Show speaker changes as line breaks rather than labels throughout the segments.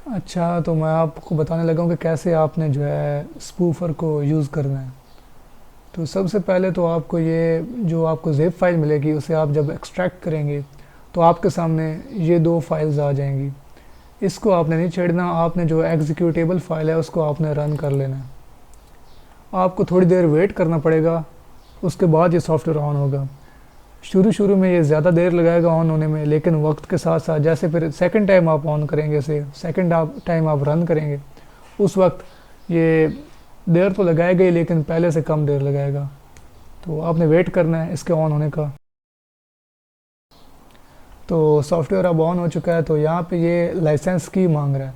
अच्छा, तो मैं आपको बताने लगा हूँ कि कैसे आपने जो है स्पूफर को यूज़ करना है। तो सबसे पहले तो आपको ये जो आपको ज़िप फाइल मिलेगी उसे आप जब एक्सट्रैक्ट करेंगे तो आपके सामने ये दो फाइल्स आ जाएंगी। इसको आपने नहीं छेड़ना, आपने जो एग्जीक्यूटेबल फाइल है उसको आपने रन कर लेना है। आपको थोड़ी देर वेट करना पड़ेगा, उसके बाद ये सॉफ्टवेयर ऑन होगा। शुरू शुरू में ये ज़्यादा देर लगाएगा ऑन होने में, लेकिन वक्त के साथ साथ जैसे फिर सेकंड टाइम आप ऑन करेंगे इसे, सेकंड टाइम आप रन करेंगे, उस वक्त ये देर तो लगाएगा ही लेकिन पहले से कम देर लगाएगा। तो आपने वेट करना है इसके ऑन होने का। तो सॉफ्टवेयर अब ऑन हो चुका है, तो यहाँ पे ये लाइसेंस की मांग रहा है।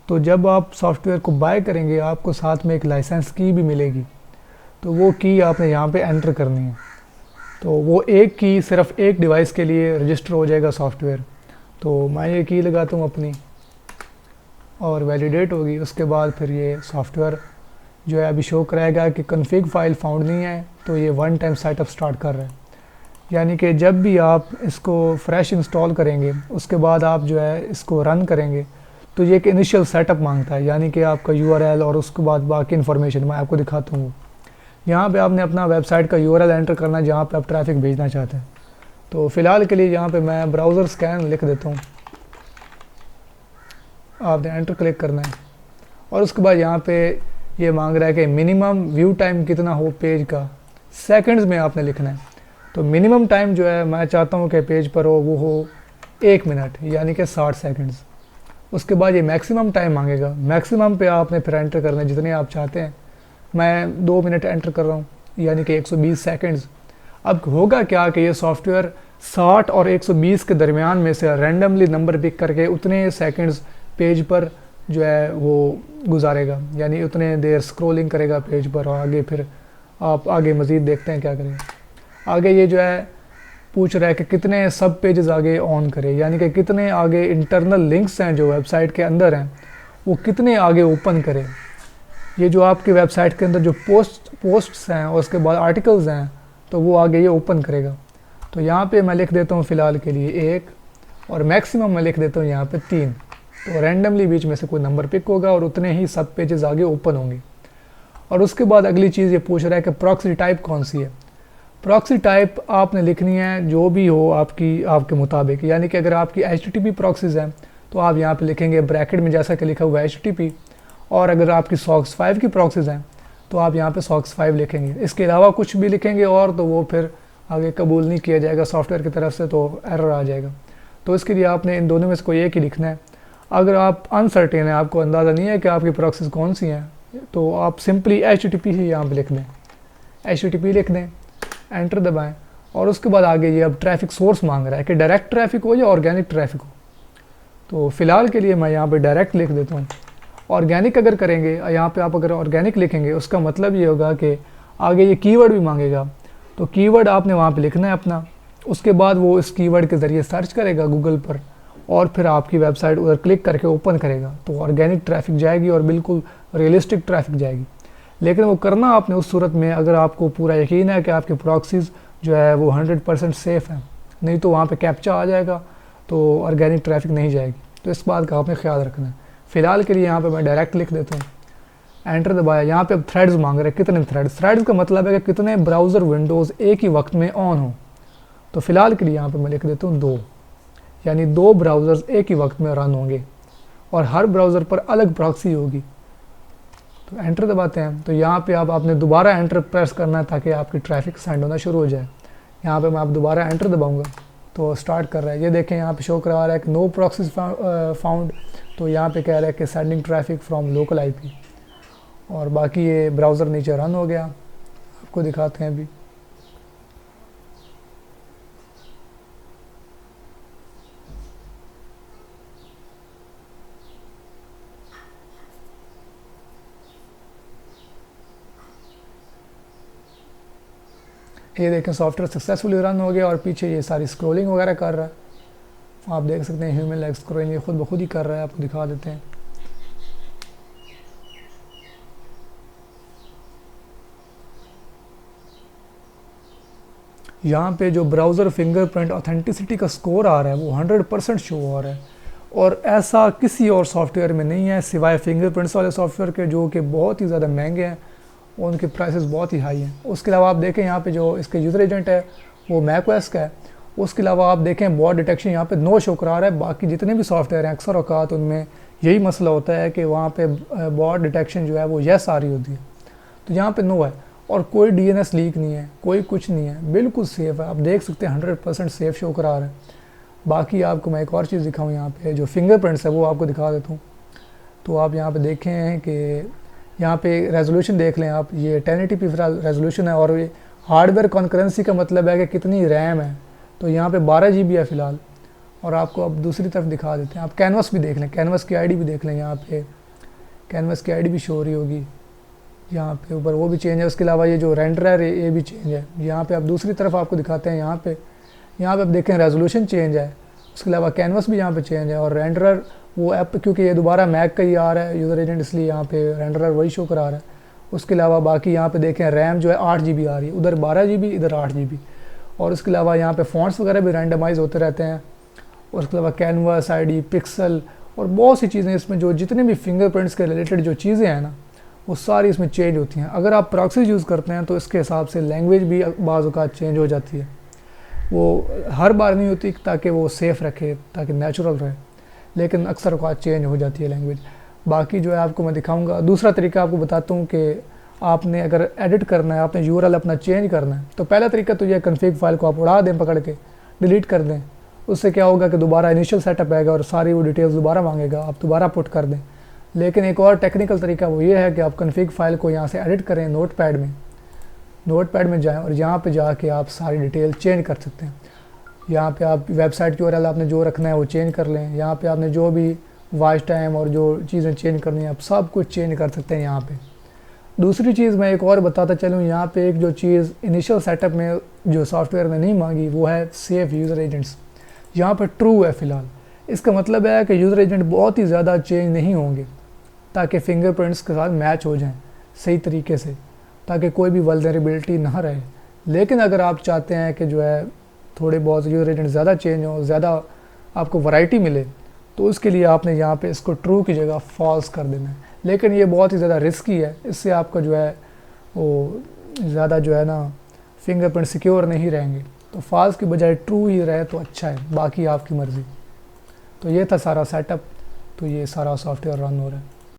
तो जब आप सॉफ्टवेयर को बाय करेंगे आपको साथ में एक लाइसेंस की भी मिलेगी, तो वो की आपने यहाँ पे एंटर करनी है। तो वो एक की सिर्फ एक डिवाइस के लिए रजिस्टर हो जाएगा सॉफ्टवेयर। तो मैं ये की लगाता हूँ अपनी और वैलिडेट होगी। उसके बाद फिर ये सॉफ्टवेयर जो है अभी शो कराएगा कि कन्फिग फाइल फाउंड नहीं है, तो ये वन टाइम सेटअप स्टार्ट कर रहा है। यानी कि जब भी आप इसको फ्रेश इंस्टॉल करेंगे उसके बाद आप जो है इसको रन करेंगे तो ये एक इनिशियल सेटअप मांगता है, यानी कि आपका यूआरएल और उसके बाद बाकी इन्फॉर्मेशन मैं आपको दिखाता हूँ। यहाँ पे आपने अपना वेबसाइट का यूआरएल एंटर करना है जहाँ पे आप ट्रैफिक भेजना चाहते हैं। तो फ़िलहाल के लिए यहाँ पे मैं ब्राउज़र स्कैन लिख देता हूँ, आपने एंटर क्लिक करना है। और उसके बाद यहाँ पे ये मांग रहा है कि मिनिमम व्यू टाइम कितना हो पेज का, सेकंड्स में आपने लिखना है। तो मिनिमम टाइम जो है मैं चाहता हूँ कि पेज पर हो वो हो 1 मिनट, यानी कि 60 सेकंड्स। उसके बाद ये मैक्सिमम टाइम मांगेगा, मैक्सिमम पे आपने फिर एंटर करना है जितने आप चाहते हैं। मैं 2 मिनट एंटर कर रहा हूँ, यानी कि 120 सेकंड्स। अब होगा क्या कि ये सॉफ्टवेयर 60 और 120 के दरमियान में से रैंडमली नंबर पिक करके उतने सेकंड्स पेज पर जो है वो गुजारेगा, यानी उतने देर स्क्रॉलिंग करेगा पेज पर। और आगे फिर आप आगे मज़ीद देखते हैं क्या करेगा। आगे ये जो है पूछ रहा है कि कितने सब पेजेस आगे ऑन करे, यानी कि कितने आगे इंटरनल लिंक्स हैं जो वेबसाइट के अंदर हैं वो कितने आगे ओपन करे। ये जो आपकी वेबसाइट के अंदर जो पोस्ट्स हैं और उसके बाद आर्टिकल्स हैं तो वो आगे ये ओपन करेगा। तो यहाँ पे मैं लिख देता हूँ फ़िलहाल के लिए 1 और मैक्सिमम मैं लिख देता हूँ यहाँ पे 3। तो रैंडमली बीच में से कोई नंबर पिक होगा और उतने ही सब पेजेस आगे ओपन होंगे। और उसके बाद अगली चीज़ ये पूछ रहा है कि प्रॉक्सी टाइप कौन सी है। प्रॉक्सी टाइप आपने लिखनी है जो भी हो आपके मुताबिक, यानी कि अगर आपकी HTTP प्रॉक्सीज़ हैं तो आप यहाँ पे लिखेंगे ब्रैकेट में जैसा कि लिखा हुआ है HTTP। और अगर आपकी SOCKS 5 की प्रॉक्सीज़ हैं तो आप यहाँ पे SOCKS 5 लिखेंगे। इसके अलावा कुछ भी लिखेंगे और तो वो फिर आगे कबूल नहीं किया जाएगा सॉफ्टवेयर की तरफ से, तो एरर आ जाएगा। तो इसके लिए आपने इन दोनों में से कोई एक ही लिखना है। अगर आप अनसर्टेन है, आपको अंदाज़ा नहीं है कि आपकी प्रॉक्सीज़ कौन सी हैं, तो आप सिंपली HTTP ही यहाँ पे लिख दें, HTTP लिख दें, एंटर दबाएं। और उसके बाद आगे ये अब ट्रैफिक सोर्स मांग रहा है कि डायरेक्ट ट्रैफिक हो या ऑर्गेनिक ट्रैफिक हो। तो फ़िलहाल के लिए मैं यहाँ पे डायरेक्ट लिख देता हूँ। ऑर्गेनिक अगर करेंगे, यहाँ पे आप अगर ऑर्गेनिक लिखेंगे उसका मतलब ये होगा कि आगे ये कीवर्ड भी मांगेगा। तो कीवर्ड आपने वहाँ पे लिखना है अपना। उसके बाद वो इस कीवर्ड के ज़रिए सर्च करेगा गूगल पर और फिर आपकी वेबसाइट उधर क्लिक करके ओपन करेगा। तो ऑर्गेनिक ट्रैफिक जाएगी और बिल्कुल रियलिस्टिक ट्रैफिक जाएगी। लेकिन वो करना आपने उस सूरत में अगर आपको पूरा यकीन है कि आपकी प्रॉक्सीज़ जो है वो 100% सेफ़ है, नहीं तो वहाँ पे कैप्चा आ जाएगा तो ऑर्गेनिक ट्रैफिक नहीं जाएगी। तो इस बात का आपने ख्याल रखना है। फ़िलहाल के लिए यहाँ पे मैं डायरेक्ट लिख देता हूँ, एंटर दबाया। यहाँ पे अब थ्रेड्स मांग रहे हैं, कितने थ्रेड्स का मतलब है कि कितने ब्राउज़र विंडोज़ एक ही वक्त में ऑन हो। तो फ़िलहाल के लिए यहाँ पे मैं लिख देता हूँ 2, यानी 2 ब्राउज़र्स एक ही वक्त में रन होंगे और हर ब्राउज़र पर अलग प्रॉक्सी होगी। तो एंटर दबाते हैं। तो यहाँ पे आपने दोबारा एंटर प्रेस करना है ताकि आपकी ट्रैफिक सेंड होना शुरू हो जाए। यहाँ पे मैं आप दोबारा एंटर दबाऊंगा तो स्टार्ट कर रहा है। ये देखें यहाँ पे शो करा रहा है कि नो प्रॉक्सीज फाउंड। तो यहाँ पे कह रहा है कि sending traffic from local IP। और बाकी ये ब्राउज़र नीचे रन हो गया, आपको दिखाते हैं अभी। ये देखें सॉफ्टवेयर सक्सेसफुली रन हो गया और पीछे ये सारी स्क्रॉलिंग वगैरह कर रहा है। आप देख सकते हैं ह्यूमन लाइक स्क्रॉलिंग ये खुद ब खुद ही कर रहा है। आपको दिखा देते हैं। यहाँ पे जो ब्राउज़र फिंगरप्रिंट ऑथेंटिसिटी का स्कोर आ रहा है वो 100% शो हो रहा है। और ऐसा किसी और सॉफ्टवेयर में नहीं है सिवाय फिंगरप्रिंट्स वाले सॉफ्टवेयर के, जो कि बहुत ही ज़्यादा महंगे हैं और उनके प्राइसेस बहुत ही हाई हैं। उसके अलावा आप देखें यहाँ पे जो इसके यूज़र एजेंट है वो मैकओएस का है। उसके अलावा आप देखें बॉट डिटेक्शन यहाँ पे नो शो करा रहा है। बाकी जितने भी सॉफ्टवेयर हैं अक्सर औकात उनमें यही मसला होता है कि वहाँ पे बॉट डिटेक्शन जो है वो येस आ रही होती है, तो यहाँ पे नो है और कोई डीएनएस लीक नहीं है, कोई कुछ नहीं है, बिल्कुल सेफ़ है। आप देख सकते हैं 100% सेफ़ शो करा रहा है। बाकी आपको मैं एक और चीज़ दिखाऊँ, यहाँ पे जो फिंगरप्रिंट्स है वो आपको दिखा देता हूँ। तो आप यहाँ पे देखें कि यहाँ पे रेजोल्यूशन देख लें आप, ये 1080p रेजोल्यूशन है और ये हार्डवेयर कॉन्करेंसी का मतलब है कि कितनी रैम है। तो यहाँ पे 12 GB है फ़िलहाल। और आपको अब दूसरी तरफ दिखा देते हैं, आप कैनवस भी देख लें, कैनवस की आईडी भी देख लें। यहाँ पे कैनवस की आईडी भी शो हो रही होगी, यहाँ पे ऊपर वो भी चेंज है। उसके अलावा ये जो रेंडर है ये भी चेंज है। यहाँ पे आप दूसरी तरफ आपको दिखाते हैं, यहाँ पे आप देखें रेजोल्यूशन चेंज है। उसके अलावा कैनवस भी यहाँ पे चेंज है और रेंडरर वो ऐप, क्योंकि ये दोबारा मैक का ही आ रहा है यूज़र एजेंट, इसलिए यहाँ पे रेंडरर वही शो करा रहा है। उसके अलावा बाकी यहाँ पे देखें रैम जो है 8 GB आ रही है, उधर 12 GB इधर 8 GB। और उसके अलावा यहाँ पे फॉन्ट्स वगैरह भी रैंडमाइज होते रहते हैं। और उसके अलावा कैनवस, आईडी, पिक्सल और बहुत सी चीज़ें इसमें, जो जितने भी फिंगरप्रिंट्स के रिलेटेड जो चीज़ें हैं ना, वो सारी इसमें चेंज होती हैं। अगर आप प्रॉक्सी यूज़ करते हैं तो इसके हिसाब से लैंग्वेज भी बाज़ औक़ात चेंज हो जाती है। वो हर बार नहीं होती ताकि वो सेफ़ रखे, ताकि नेचुरल रहे, लेकिन अक्सर औक़ात चेंज हो जाती है लैंग्वेज। बाकी जो है आपको मैं दिखाऊंगा दूसरा तरीका, आपको बताता हूँ कि आपने अगर एडिट करना है, आपने यूआरएल अपना चेंज करना है, तो पहला तरीका तो ये कन्फिग फाइल को आप उड़ा दें, पकड़ के डिलीट कर दें। उससे क्या होगा कि दोबारा इनिशियल सेटअप आएगा और सारी वो डिटेल्स दोबारा मांगेगा, आप दोबारा पुट कर दें। लेकिन एक और टेक्निकल तरीका वो ये है कि आप कन्फिग फाइल को यहाँ से एडिट करें, नोटपैड में जाएं और यहाँ पे जाके आप सारी डिटेल चेंज कर सकते हैं। यहाँ पे आप वेबसाइट की यूआरएल आपने जो रखना है वो चेंज कर लें। यहाँ पे आपने जो भी वॉच टाइम और जो चीज़ें चेंज करनी है आप सब कुछ चेंज कर सकते हैं यहाँ पे। दूसरी चीज़ मैं एक और बताता चलूँ, यहाँ पे एक जो चीज़ इनिशियल सेटअप में जो सॉफ्टवेयर ने नहीं मांगी वो है सेव यूज़र एजेंट्स। यहाँ पर ट्रू है फ़िलहाल। इसका मतलब है कि यूज़र एजेंट बहुत ही ज़्यादा चेंज नहीं होंगे ताकि फिंगरप्रिंट्स के साथ मैच हो जाएं सही तरीके से, ताकि कोई भी वल्नरेबिलिटी ना रहे। लेकिन अगर आप चाहते हैं कि जो है थोड़े बहुत यूज़र एजेंट ज़्यादा चेंज हो, ज़्यादा आपको वैरायटी मिले, तो उसके लिए आपने यहाँ पे इसको ट्रू की जगह फॉल्स कर देना है। लेकिन ये बहुत ही ज़्यादा रिस्की है, इससे आपका जो है वो ज़्यादा जो है ना फिंगरप्रिंट सिक्योर नहीं रहेंगे। तो फॉल्स की बजाय ट्रू ही रहे तो अच्छा है, बाकी आपकी मर्ज़ी। तो ये था सारा सेटअप, तो ये सारा सॉफ्टवेयर रन हो रहा है।